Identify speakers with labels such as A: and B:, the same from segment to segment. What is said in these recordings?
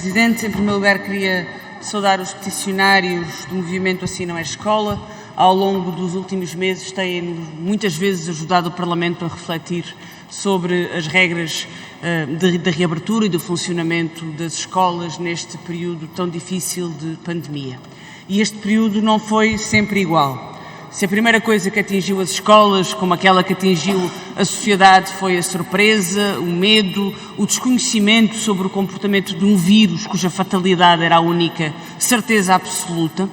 A: Presidente. Em primeiro lugar, queria saudar os peticionários do movimento Assim Não é Escola. Ao longo dos últimos meses têm muitas vezes ajudado o Parlamento a refletir sobre as regras da reabertura e do funcionamento das escolas neste período tão difícil de pandemia. E este período não foi sempre igual. Se a primeira coisa que atingiu as escolas, como aquela que atingiu a sociedade, foi a surpresa, o medo, o desconhecimento sobre o comportamento de um vírus cuja fatalidade era a única certeza absoluta,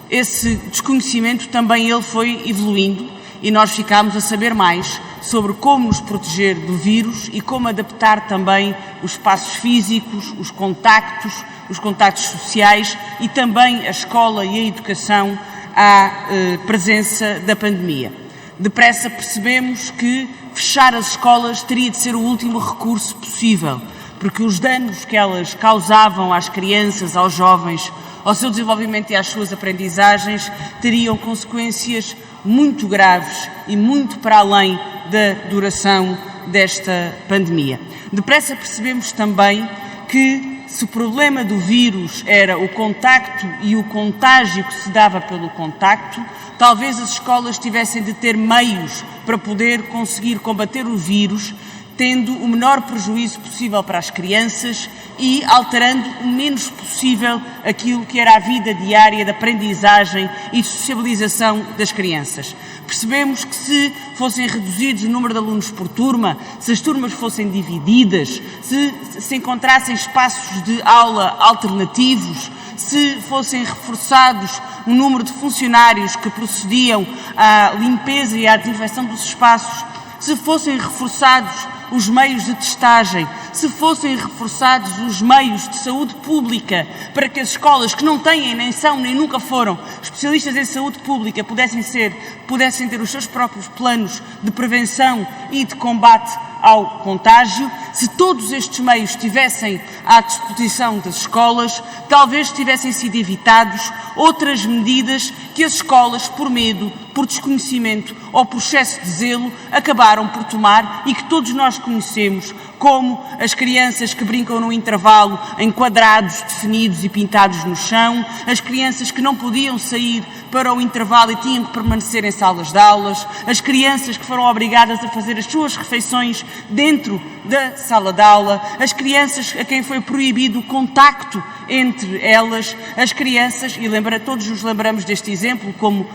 A: esse desconhecimento também ele foi evoluindo e nós ficámos a saber mais sobre como nos proteger do vírus e como adaptar também os espaços físicos, os contactos sociais e também a escola e a educação à presença da pandemia. Depressa percebemos que fechar as escolas teria de ser o último recurso possível, porque os danos que elas causavam às crianças, aos jovens, ao seu desenvolvimento e às suas aprendizagens teriam consequências muito graves e muito para além da duração desta pandemia. Depressa percebemos também que se o problema do vírus era o contacto e o contágio que se dava pelo contacto, talvez as escolas tivessem de ter meios para poder conseguir combater o vírus, tendo o menor prejuízo possível para as crianças e alterando o menos possível aquilo que era a vida diária de aprendizagem e de sociabilização das crianças. Percebemos que se fossem reduzidos o número de alunos por turma, se as turmas fossem divididas, se encontrassem espaços de aula alternativos, se fossem reforçados o número de funcionários que procediam à limpeza e à desinfecção dos espaços, se fossem reforçados os meios de testagem, se fossem reforçados os meios de saúde pública para que as escolas que não têm, nem são, nem nunca foram especialistas em saúde pública pudessem ter os seus próprios planos de prevenção e de combate ao contágio, se todos estes meios estivessem à disposição das escolas, talvez tivessem sido evitados outras medidas que as escolas, por medo, por desconhecimento ou por excesso de zelo, acabaram por tomar e que todos nós conhecemos, como as crianças que brincam no intervalo em quadrados definidos e pintados no chão, as crianças que não podiam sair para o intervalo e tinham que permanecer em salas de aulas, as crianças que foram obrigadas a fazer as suas refeições dentro da sala de aula, as crianças a quem foi proibido o contacto entre elas, as crianças, e todos nos lembramos deste exemplo como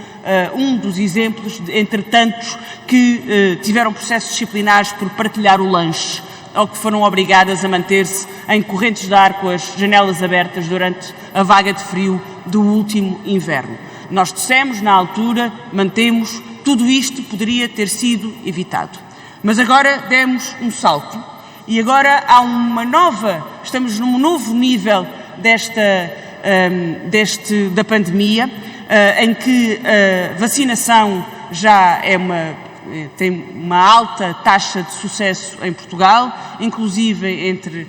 A: um dos exemplos, entre tantos, que tiveram processos disciplinares por partilhar o lanche, ou que foram obrigadas a manter-se em correntes de ar com as janelas abertas durante a vaga de frio do último inverno. Nós dissemos na altura, mantemos, tudo isto poderia ter sido evitado. Mas agora demos um salto e agora estamos num novo nível da pandemia, em que a vacinação já tem uma alta taxa de sucesso em Portugal, inclusive entre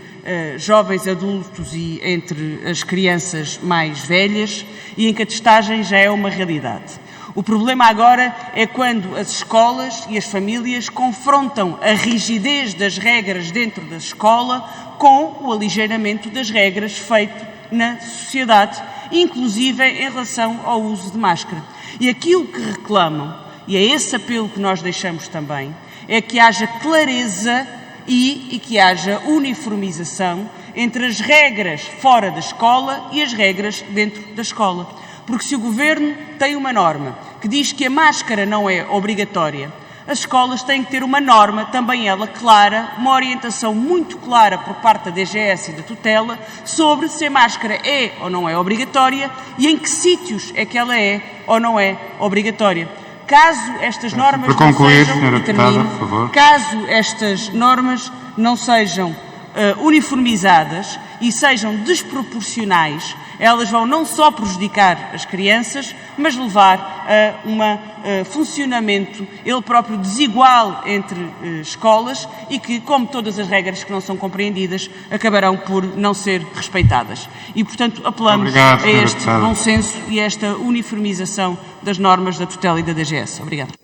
A: jovens adultos e entre as crianças mais velhas, e em que a testagem já é uma realidade. O problema agora é quando as escolas e as famílias confrontam a rigidez das regras dentro da escola com o aligeiramento das regras feito na sociedade, inclusive em relação ao uso de máscara. E aquilo que reclamam, e é esse apelo que nós deixamos também, é que haja clareza e que haja uniformização entre as regras fora da escola e as regras dentro da escola. Porque se o Governo tem uma norma que diz que a máscara não é obrigatória, as escolas têm que ter uma norma, também ela clara, uma orientação muito clara por parte da DGS e da tutela sobre se a máscara é ou não é obrigatória e em que sítios é que ela é ou não é obrigatória. Caso estas normas não sejam uniformizadas e sejam desproporcionais, elas vão não só prejudicar as crianças, mas levar a um funcionamento, ele próprio, desigual entre escolas e que, como todas as regras que não são compreendidas, acabarão por não ser respeitadas. E, portanto, apelamos a este bom senso e a esta uniformização das normas da tutela e da DGS. Obrigado.